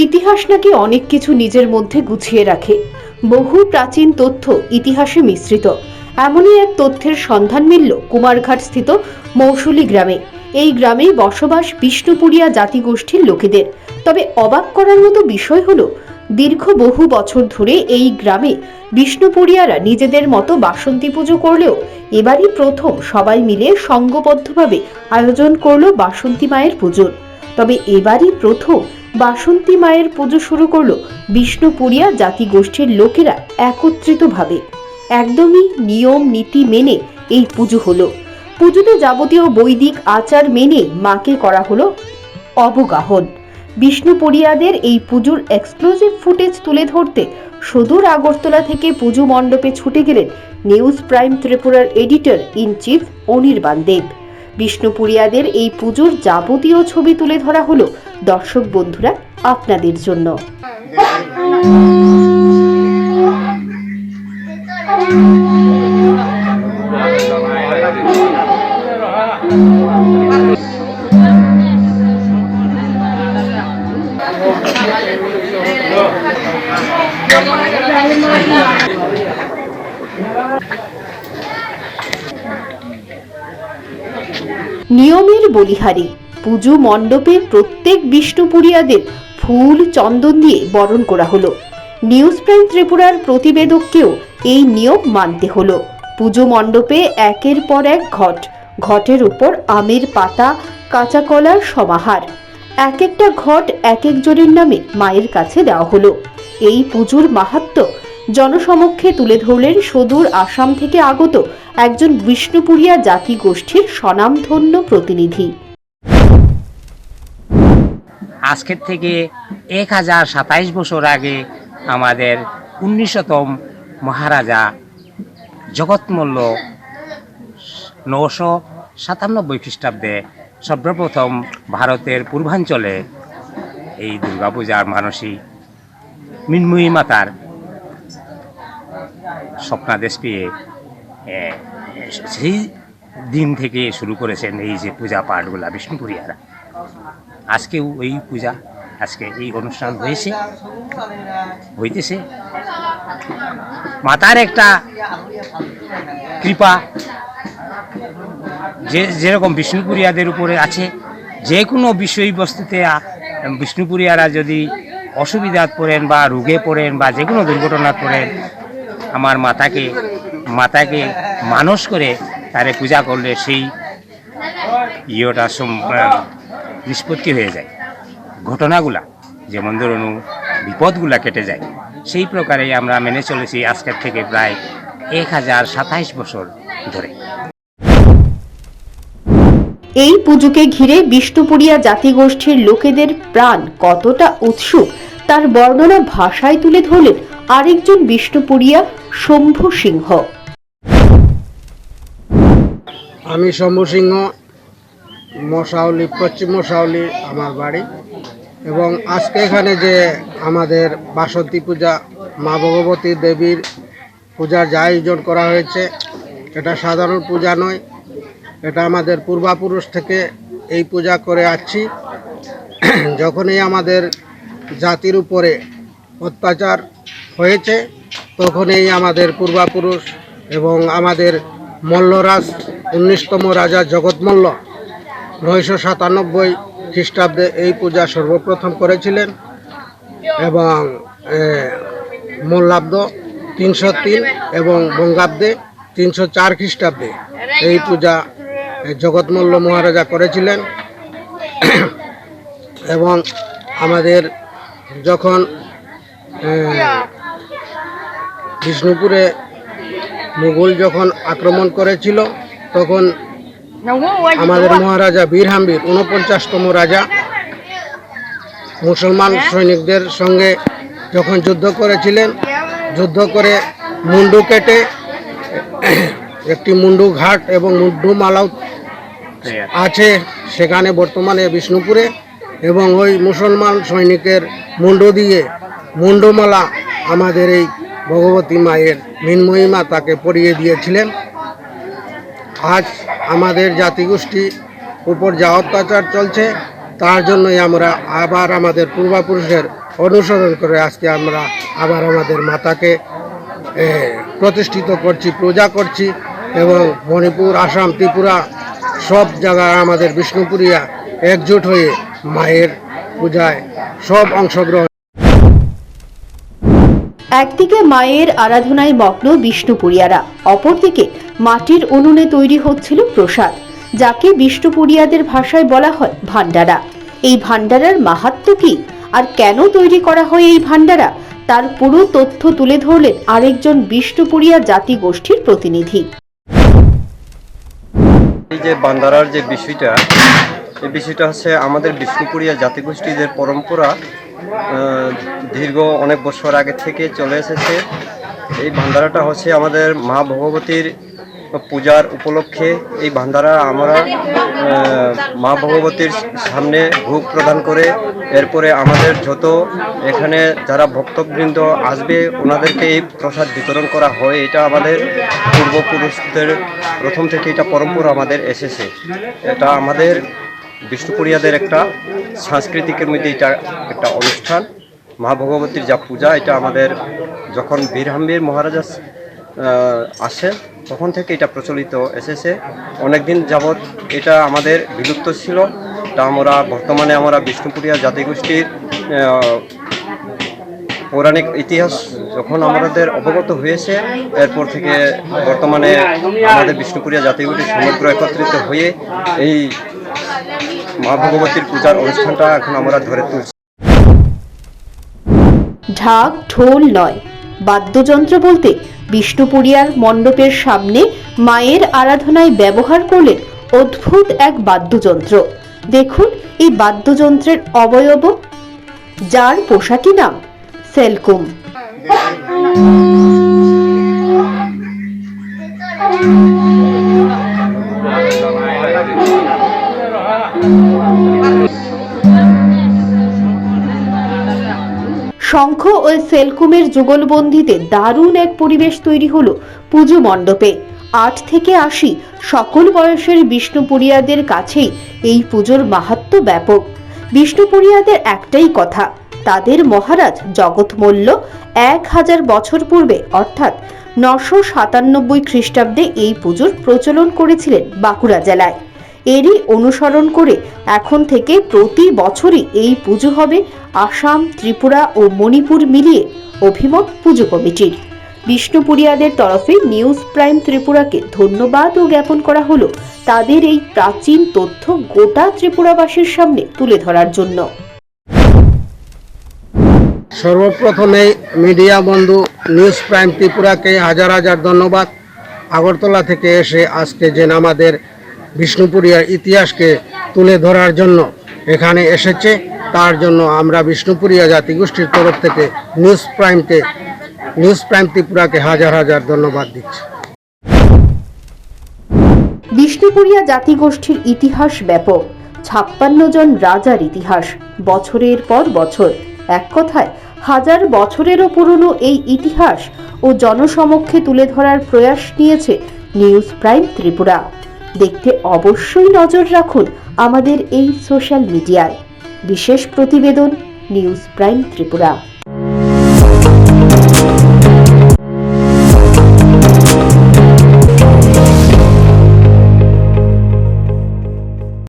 ইতিহাস নাকি অনেক কিছু নিজের মধ্যে গুছিয়ে রাখে। বহু প্রাচীন তথ্য ইতিহাসে মিশ্রিত। এমনই এক তথ্যের সন্ধান মিলল কুমারঘাট স্থিত মৌসুলি গ্রামে। এই গ্রামেই বসবাস বিষ্ণুপুরিয়া জাতিগোষ্ঠীর লোকেদের। তবে অবাক করার মতো বিষয় হলো, দীর্ঘ বহু বছর ধরে এই গ্রামে বিষ্ণুপুরিয়ারা নিজেদের মতো বাসন্তী পুজো করলেও এবারই প্রথম সবাই মিলে সংঘবদ্ধভাবে আয়োজন করলো বাসন্তী মায়ের পুজোর। তবে এবারই প্রথম বাসন্তী মায়ের পুজো শুরু করলো বিষ্ণুপুরিয়া জাতিগোষ্ঠীর লোকেরা একত্রিতভাবে। একদমই নিয়ম নীতি মেনে এই পুজো হলো। পুজোতে যাবতীয় বৈদিক আচার মেনে মাকে করা হলো অবগাহন। বিষ্ণুপুরিয়াদের এই পুজোর এক্সক্লুসিভ ফুটেজ তুলে ধরতে সুদূর আগরতলা থেকে পুজো মণ্ডপে ছুটে গেলেন নিউজ প্রাইম ত্রিপুরার এডিটর ইন চিফ অনির্বাণ দেব। বিষ্ণুপুরিয়াদের এই পুজোর যাবতীয় ছবি তুলে ধরা হলো দর্শক বন্ধুরা আপনাদের জন্য। নিয়মের বলিহারি পুজো মণ্ডপে প্রত্যেক বিষ্ণুপুরিয়াদের ফুল চন্দন দিয়ে বরণ করা হলো। নিউজ প্রাইম ত্রিপুরার প্রতিবেদককেও এই নিয়ম মানতে হলো। পুজো মণ্ডপে একের পর এক ঘটের উপর আমের পাতা, কাঁচা কলার সমাহার। এক একটা ঘট এক একজনের নামে মায়ের কাছে দেওয়া হলো। এই পুজোর মাহাত্ম্য জনসমক্ষে তুলে ধরলেন সুদূর আসাম থেকে আগত একজন বিষ্ণুপুরিয়া জাতিগোষ্ঠীর স্বনামধন্য প্রতিনিধি। আজকের থেকে 1027 বছর আগে আমাদের 19তম মহারাজা জগৎমল্ল 997 খ্রিস্টাব্দে সর্বপ্রথম ভারতের পূর্বাঞ্চলে এই দুর্গাপূজার মানসী মৃন্ময়ী মাতার স্বপ্নাদেশ পেয়ে সেই দিন থেকে শুরু করেছেন এই যে পূজা পাঠগুলা বিষ্ণুপুরিয়ারা। আজকেও এই পূজা, আজকে এই অনুষ্ঠান হইতেছে। মাতার একটা কৃপা যেরকম বিষ্ণুপুরিয়াদের উপরে আছে, যে কোনো বিষয়বস্তুতে বিষ্ণুপুরিয়ারা যদি অসুবিধাত পড়েন বা রোগে পড়েন বা যে কোনো দুর্ঘটনা পড়েন, আমার মাতাকে মানস করে তারে পূজা করলে সেই ইয়েটা নিষ্পত্তি হয়ে যায়। ঘটনাগুলা যেমন ধরুন বিপদগুলা কেটে যায়। সেই প্রকারেই আমরা মেনে চলেছি আজকের থেকে প্রায় 1027 বছর ধরে। এই পুজোকে ঘিরে বিষ্ণুপুরিয়া জাতিগোষ্ঠীর লোকেদের প্রাণ কতটা উৎসুক তার বর্ণনা ভাষায় তুলে ধরলেন আরেকজন বিষ্ণুপুরিয়া, শম্ভু সিংহ। আমি শম্ভু সিংহ, মশাউলি, পশ্চিম মশাউলি আমার বাড়ি। এবং আজকে এখানে যে আমাদের বাসন্তী পূজা, মা ভগবতী দেবীর পূজার যে আয়োজন করা হয়েছে, এটা সাধারণ পূজা নয়। এটা আমাদের পূর্বপুরুষ থেকে এই পূজা করে আসছি। যখনই আমাদের জাতির উপরে অত্যাচার হয়েছে, তখনই আমাদের পূর্বপুরুষ এবং আমাদের মল্লরাজ 19তম রাজা জগৎমল্ল 997 খ্রিস্টাব্দে এই পূজা সর্বপ্রথম করেছিলেন এবং মল্লাব্দ 303 এবং বঙ্গাব্দে 304 খ্রিস্টাব্দে এই পূজা জগৎমল্ল মহারাজা করেছিলেন। এবং আমাদের যখন বিষ্ণুপুরে মুঘল যখন আক্রমণ করেছিল, তখন আমাদের মহারাজা বীরহাম্বীর 49তম রাজা মুসলমান সৈনিকদের সঙ্গে যখন যুদ্ধ করেছিলেন, যুদ্ধ করে মুন্ডু কেটে একটি মুন্ডু ঘাট এবং মুন্ডু মালাও আছে সেখানে বর্তমানে বিষ্ণুপুরে, এবং ওই মুসলমান সৈনিকের মুন্ডু দিয়ে মুন্ডুমালা আমাদের এই ভগবতী মায়ের মৃন্ময়ী মা তাকে পরিয়ে দিয়েছিলেন। আজ আমাদের জাতিগোষ্ঠী উপর যা অত্যাচার চলছে, তার জন্যই আমরা আবার আমাদের পূর্বপুরুষের অনুসরণ করে আজকে আমরা আবার আমাদের মাতাকে প্রতিষ্ঠিত করছি, পূজা করছি এবং মণিপুর, আসাম, ত্রিপুরা সব জায়গায় আমাদের বিষ্ণুপুরিয়া একজোট হয়ে মায়ের পূজায় সব অংশগ্রহণ। একদিকে মায়ের আরাধনায় মগ্ন বিষ্ণুপুরিয়ারা, অপরদিকে মাটির উনুনে তৈরি হচ্ছিল প্রসাদ, যাকে বিষ্ণুপুরিয়াদের ভাষায় বলা হয় ভান্ডারা। এই ভান্ডারার মাহাত্ম্য কি আর কেন তৈরি করা হয় এই ভান্ডারা, তার পুরো তথ্য তুলে ধরলেন আরেকজন বিষ্ণুপুরিয়া জাতি গোষ্ঠীর প্রতিনিধি। এই যে ভান্ডারার যে বিষয়টা, এই বিষয়টা হচ্ছে আমাদের বিষ্ণুপুরিয়া জাতিগোষ্ঠীদের পরম্পরা দীর্ঘ অনেক বছর আগে থেকে চলে এসেছে। এই ভান্ডারাটা হচ্ছে আমাদের মা ভগবতীর পূজার উপলক্ষে এই ভান্ডারা আমরা মা ভগবতীর সামনে ভোগ প্রদান করে এরপরে আমাদের যত এখানে যারা ভক্তবৃন্দ আসবে ওনাদেরকে এই প্রসাদ বিতরণ করা হয়। এটা আমাদের পূর্বপুরুষদের প্রথম থেকে এটা পরম্পরা আমাদের এসেছে। এটা আমাদের বিষ্ণুপুরিয়াদের একটা সাংস্কৃতিকের মধ্যে এটা একটা অনুষ্ঠান। মা ভগবতীর যা পূজা, এটা আমাদের যখন বীরহাম্বীর মহারাজা আসেন তখন থেকে এটা প্রচলিত এসেছে। অনেকদিন যাবৎ এটা আমাদের বিলুপ্ত ছিল। তা বর্তমানে আমরা বিষ্ণুপুরিয়া জাতিগোষ্ঠীর পৌরাণিক ইতিহাস যখন আমাদের অবগত হয়েছে, এরপর থেকে বর্তমানে আমাদের বিষ্ণুপুরিয়া জাতিগোষ্ঠীর সমগ্র একত্রিত হয়ে এই মা ভগবতীর পূজার অনুষ্ঠানটা এখন আমরা ধরে তুলছি। ঢাক ঢোল নয়, বাদ্যযন্ত্র বলতে বিষ্ণুপুরিয়ার মণ্ডপের সামনে মায়ের আরাধনায় ব্যবহার করলেন অদ্ভুত এক বাদ্যযন্ত্র। দেখুন এই বাদ্যযন্ত্রের অবয়ব, যার পোশাকি নাম সেলকুম। শঙ্খ ও সেলকুমের যুগলবন্দিতে দারুণ এক পরিবেশ তৈরি হলো পুজো মণ্ডপে। 8 থেকে 80 সকল বয়সের বিষ্ণুপুরিয়াদের কাছেই এই পুজোর মাহাত্ম্য ব্যাপক। বিষ্ণুপুরিয়াদের একটাই কথা, তাদের মহারাজ জগৎমল্ল 1000 বছর পূর্বে অর্থাৎ 997 খ্রিস্টাব্দে এই পুজোর প্রচলন করেছিলেন বাঁকুড়া জেলায়। এরই অনুসরণ করে এখন থেকে প্রতি বছরই এই পুজো হবে আসাম, ত্রিপুরা ও মণিপুর মিলিয়ে অভিমত পুজো কমিটির। বিষ্ণুপুরিয়াদের তরফে নিউজ প্রাইম ত্রিপুরাকে ধন্যবাদ ও জ্ঞাপন করা হলো তাদের এই প্রাচীন তথ্য গোটা ত্রিপুরাবাসীর সামনে তুলে ধরার জন্য। সর্বপ্রথমে মিডিয়া বন্ধু নিউজ প্রাইম ত্রিপুরাকে হাজার হাজার ধন্যবাদ। আগরতলা থেকে এসে আজকে যে আমাদের বিষ্ণুপুরিয়ার ইতিহাসকে তুলে ধরার জন্য এখানে এসেছে, তার জন্য আমরা বিষ্ণুপুরিয়া জাতিগোষ্ঠীর তরফ থেকে নিউজ প্রাইম ত্রিপুরাকে হাজার হাজার ধন্যবাদ দিচ্ছি। বিষ্ণুপুরিয়া জাতিগোষ্ঠীর ইতিহাস ব্যাপক, 56 জন রাজার ইতিহাস, বছরের পর বছর। এক কথায় 1000 বছরেরও পুরনো এই ইতিহাস ও জনসমক্ষে তুলে ধরার প্রয়াস নিয়েছে নিউজ প্রাইম ত্রিপুরা। দেখতে অবশ্যই নজর রাখুন আমাদের এই সোশ্যাল মিডিয়ায়। বিশেষ প্রতিবেদন নিউজ প্রাইম ত্রিপুরা।